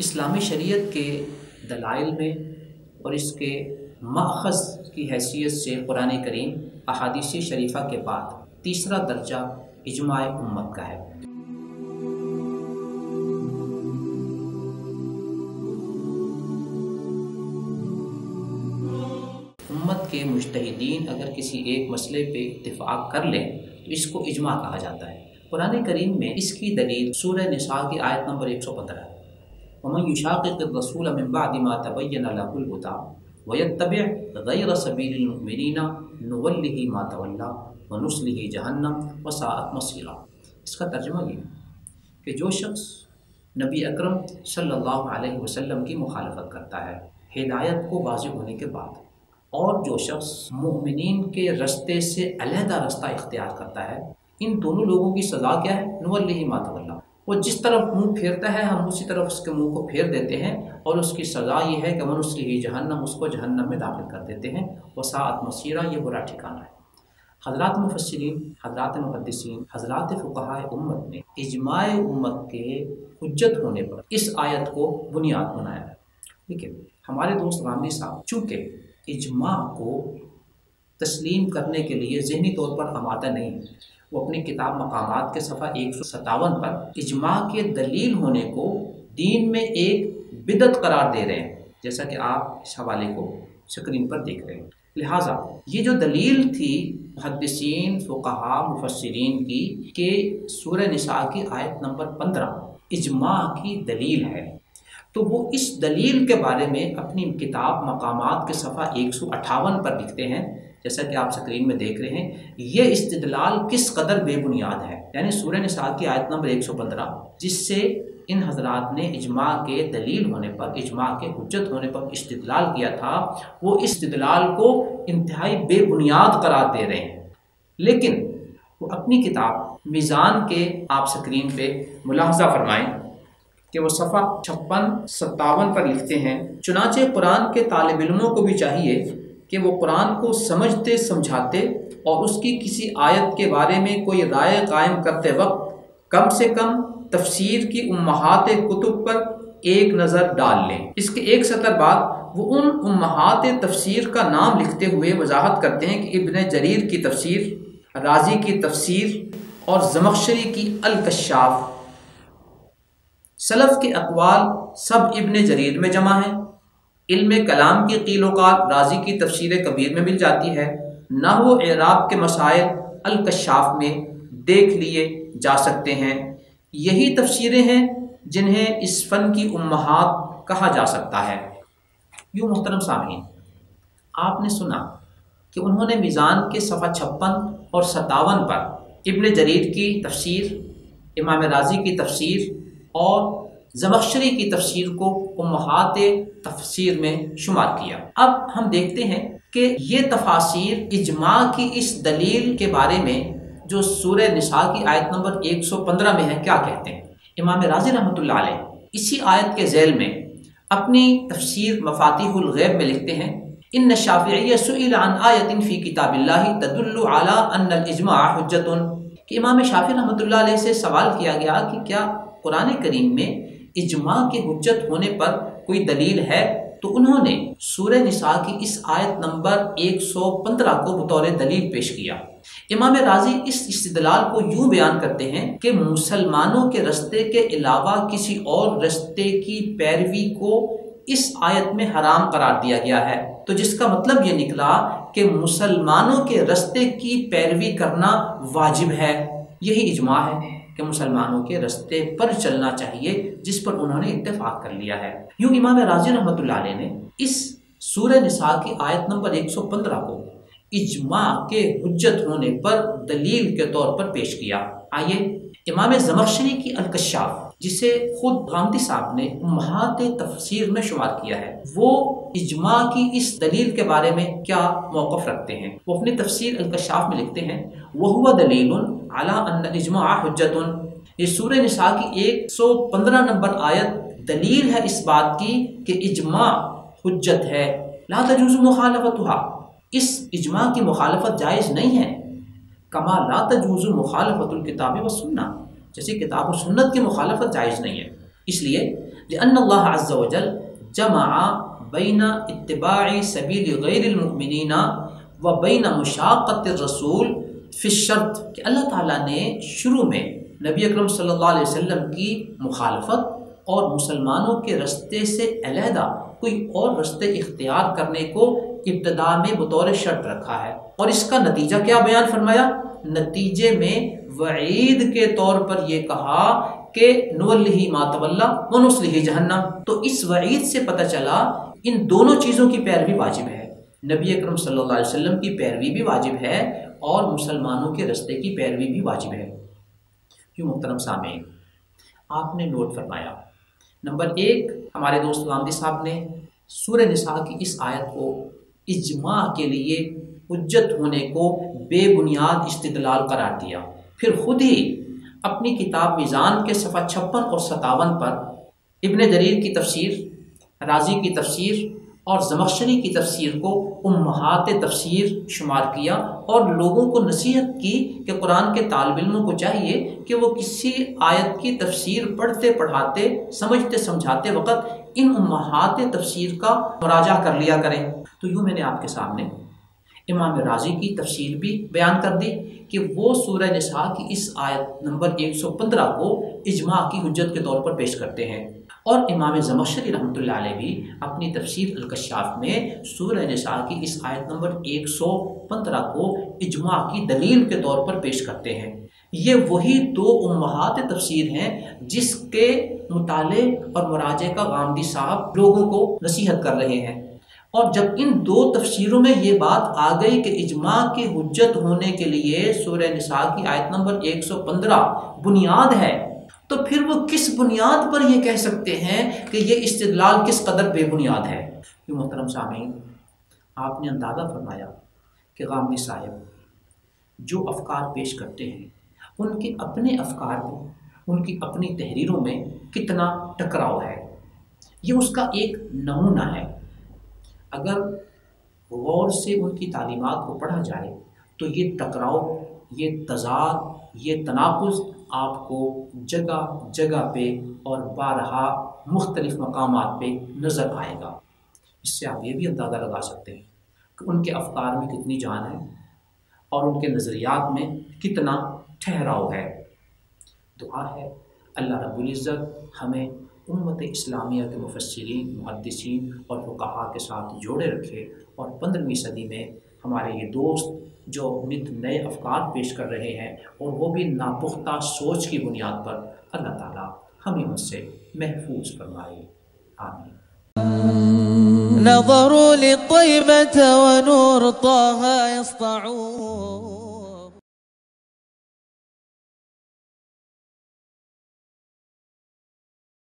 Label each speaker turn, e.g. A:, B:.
A: اسلامی شریعت کے دلائل میں اور اس کے ماخذ کی حیثیت سے قرآن کریم احادیث شریفہ کے بعد تیسرا درجہ اجماع امت کا ہے۔ امت کے مجتہدین اگر کسی ایک مسئلے پہ اتفاق کر لیں تو اس کو اجماع کہا جاتا ہے۔ قرآن کریم میں اس کی دلیل سورہ نساء کی آیت نمبر 115 ہے۔ وَمَن يُشَاقِقِ الرَّسُولَ مِن بَعْدِ مَا تَبَيَّنَ لَهُ الْهُدَىٰ وَيَتَّبِعْ غَيْرَ سَبِيلِ الْمُؤْمِنِينَ نُوَلِّهِ مَا تَوَلَّىٰ وَنُصْلِهِ جَهَنَّمَ وَسَاءَتْ مَصِيرًا۔ اس کا ترجمہ یہ ہے کہ جو شخص نبی اکرم صلی اللہ علیہ وسلم کی مخالفت کرتا ہے ہدایت کو واضح ہونے کے بعد، اور جو شخص مومنین کے رستے سے علیحدہ رستہ اختیار کرتا ہے، ان دونوں لوگوں کی سزا کیا ہے؟ نُوَلِّهِ مَا تَوَلَّىٰ۔ وہ جس طرف منہ پھیرتا ہے ہم اسی طرف اس کے منہ کو پھیر دیتے ہیں، اور اس کی سزا یہ ہے کہ وَنُصْلِهِ جہنم، اس کو جہنم میں داخل کر دیتے ہیں۔ وَسَاءَتْ مَصِيرًا، یہ برا ٹھکانہ ہے۔ حضرات مفسرین، حضرات محدثین، حضرات فقہائے امت نے اجماع امت کے حجت ہونے پر اس آیت کو بنیاد بنایا ہے۔ لیکن ہمارے دوست غامدی صاحب چونکہ اجماع کو تسلیم کرنے کے لیے ذہنی طور پر آمادہ نہیں ہے، وہ اپنی کتاب مقامات کے صفحہ 157 پر اجماع کے دلیل ہونے کو دین میں ایک بدعت قرار دے رہے ہیں، جیسا کہ آپ اس حوالے کو سکرین پر دیکھ رہے ہیں۔ لہٰذا یہ جو دلیل تھی محدثین، فقہاء، مفسرین کی کہ سورہ نساء کی آیت نمبر 15 اجماع کی دلیل ہے، تو وہ اس دلیل کے بارے میں اپنی کتاب مقامات کے صفحہ 158 پر لکھتے ہیں، جیسا کہ آپ سکرین میں دیکھ رہے ہیں۔ یہ استدلال کس قدر بے بنیاد ہے، یعنی سورہ نساء کی آیت نمبر 115 جس سے ان حضرات نے اجماع کے دلیل ہونے پر، اجماع کے حجت ہونے پر استدلال کیا تھا، وہ استدلال کو انتہائی بے بنیاد قرار دے رہے ہیں۔ لیکن وہ اپنی کتاب میزان کے آپ سکرین پہ ملاحظہ فرمائیں کہ وہ صفحہ 56-57 پر لکھتے ہیں، چنانچہ قرآن کے طالب علموں کو بھی چاہیے کہ وہ قرآن کو سمجھتے سمجھاتے اور اس کی کسی آیت کے بارے میں کوئی رائے قائم کرتے وقت کم سے کم تفسیر کی امہات کتب پر ایک نظر ڈال لیں۔ اس کے ایک سطر بعد وہ ان امہات تفسیر کا نام لکھتے ہوئے وضاحت کرتے ہیں کہ ابن جریر کی تفسیر، رازی کی تفسیر اور زمخشری کی الکشاف۔ سلف کے اقوال سب ابن جریر میں جمع ہیں۔ علم کلام کی قیل و قال رازی کی تفسیر کبیر میں مل جاتی ہے۔ نحو و اعراب کے مسائل الکشاف میں دیکھ لیے جا سکتے ہیں۔ یہی تفسیریں ہیں جنہیں اس فن کی امہات کہا جا سکتا ہے۔ یوں محترم سامعین، آپ نے سنا کہ انہوں نے میزان کے صفحہ 56 اور 57 پر ابن جریر کی تفسیر، امام رازی کی تفسیر اور زمخشری کی تفسیر کو امہات تفسیر میں شمار کیا۔ اب ہم دیکھتے ہیں کہ یہ تفاسیر اجماع کی اس دلیل کے بارے میں جو سورہ نساء کی آیت نمبر 115 میں ہے کیا کہتے ہیں۔ امام رازی رحمۃ اللہ علیہ اسی آیت کے ذیل میں اپنی تفسیر مفاتیح الغیب میں لکھتے ہیں، ان الشافعی سئل عن آیت فی کتاب اللہ تدل علی ان الاجماع حجۃ، کہ امام شافعی رحمۃ اللہ علیہ سے سوال کیا گیا کہ کیا قرآن کریم میں اجماع کے حجت ہونے پر کوئی دلیل ہے، تو انہوں نے سورہ نساء کی اس آیت نمبر 115 کو بطور دلیل پیش کیا۔ امام رازی اس استدلال کو یوں بیان کرتے ہیں کہ مسلمانوں کے رستے کے علاوہ کسی اور رستے کی پیروی کو اس آیت میں حرام قرار دیا گیا ہے، تو جس کا مطلب یہ نکلا کہ مسلمانوں کے رستے کی پیروی کرنا واجب ہے۔ یہی اجماع ہے کہ مسلمانوں کے رستے پر چلنا چاہیے جس پر انہوں نے اتفاق کر لیا ہے۔ یوں امام رازی رحمۃ اللہ علیہ نے اس سورہ نساء کی آیت نمبر 115 کو اجماع کے حجت ہونے پر دلیل کے طور پر پیش کیا۔ آئیے امام زمخشری کی الکشاف، جسے خود غامدی صاحب نے امہات تفسیر میں شمار کیا ہے، وہ اجماع کی اس دلیل کے بارے میں کیا موقف رکھتے ہیں۔ وہ اپنی تفسیر الکشاف میں لکھتے ہیں، وَهُوَ دَلِيلٌ عَلَىٰ أَنَّ الْإِجْمَاعَ حُجَّةٌ، یہ سورہ نساء کی 115 نمبر آیت دلیل ہے اس بات کی کہ اجماع حجت ہے۔ لا تجوز مخالفتها، اس اجماع کی مخالفت جائز نہیں ہے۔ کما لا تجوز مخالفت الکتاب والسنہ، جیسے کتاب و سنت کی مخالفت جائز نہیں ہے۔ اس لیے لأن اللہ عز وجل جمع بین اتباع سبیل غیر المؤمنین و بین مشاقت الرسول فی الشرط، کہ اللہ تعالیٰ نے شروع میں نبی اکرم صلی اللہ علیہ وسلم کی مخالفت اور مسلمانوں کے رستے سے علیحدہ کوئی اور رستے اختیار کرنے کو ابتدا میں بطور شرط رکھا ہے، اور اس کا نتیجہ کیا بیان فرمایا؟ نتیجے میں وعید کے طور پر یہ کہا کہ نولہ ما تولی ونصلہ جہنم۔ تو اس وعید سے پتہ چلا ان دونوں چیزوں کی پیروی واجب ہے، نبی اکرم صلی اللہ علیہ وسلم کی پیروی بھی واجب ہے اور مسلمانوں کے رستے کی پیروی بھی واجب ہے۔ کیوں محترم سامعین، آپ نے نوٹ فرمایا، نمبر 1 ہمارے دوست غامدی صاحب نے سورہ نساء کی اس آیت کو اجماع کے لیے حجت ہونے کو بے بنیاد استدلال قرار دیا، پھر خود ہی اپنی کتاب میزان کے صفحہ 56 اور 57 پر ابن جریر کی تفسیر، رازی کی تفسیر اور زمخشری کی تفسیر کو امہات تفسیر شمار کیا، اور لوگوں کو نصیحت کی کہ قرآن کے طالب علموں کو چاہیے کہ وہ کسی آیت کی تفسیر پڑھتے پڑھاتے سمجھتے سمجھاتے وقت ان امہات تفسیر کا مراجعہ کر لیا کریں۔ تو یوں میں نے آپ کے سامنے امام رازی کی تفسیر بھی بیان کر دی کہ وہ سورہ نساء کی اس آیت نمبر 115 کو اجماع کی حجت کے طور پر پیش کرتے ہیں، اور امام زمخشری رحمۃ اللہ علیہ بھی اپنی تفسیر الکشاف میں سورہ نساء کی اس آیت نمبر 115 کو اجماع کی دلیل کے طور پر پیش کرتے ہیں۔ یہ وہی دو امہات تفسیر ہیں جس کے مطالعے اور مراجعے کا غامدی صاحب لوگوں کو نصیحت کر رہے ہیں، اور جب ان دو تفسیروں میں یہ بات آ گئی کہ اجماع کی حجت ہونے کے لیے سورہ نساء کی آیت نمبر 115 بنیاد ہے، تو پھر وہ کس بنیاد پر یہ کہہ سکتے ہیں کہ یہ استدلال کس قدر بے بنیاد ہے؟ کیوں محترم سامعین، آپ نے اندازہ فرمایا کہ غامدی صاحب جو افکار پیش کرتے ہیں ان کے اپنے افکار میں، ان کی اپنی تحریروں میں کتنا ٹکراؤ ہے، یہ اس کا ایک نمونہ ہے۔ اگر غور سے ان کی تعلیمات کو پڑھا جائے تو یہ ٹکراؤ، یہ تضاد، یہ تناقض آپ کو جگہ جگہ پہ اور بارہا مختلف مقامات پہ نظر آئے گا۔ اس سے آپ یہ بھی اندازہ لگا سکتے ہیں کہ ان کے افکار میں کتنی جان ہے اور ان کے نظریات میں کتنا ٹھہراؤ ہے۔ دعا ہے اللہ رب العزت ہمیں امت اسلامیہ کے مفسرین، محدثین اور فقہاء کے ساتھ جوڑے رکھے، اور 15ویں صدی میں ہمارے یہ دوست جو نت نئے افکار پیش کر رہے ہیں اور وہ بھی ناپختہ سوچ کی بنیاد پر، اللہ تعالیٰ ہمیں ان سے محفوظ فرمائے، آمین۔
B: نظروا للطيبة ونور طه يسطعون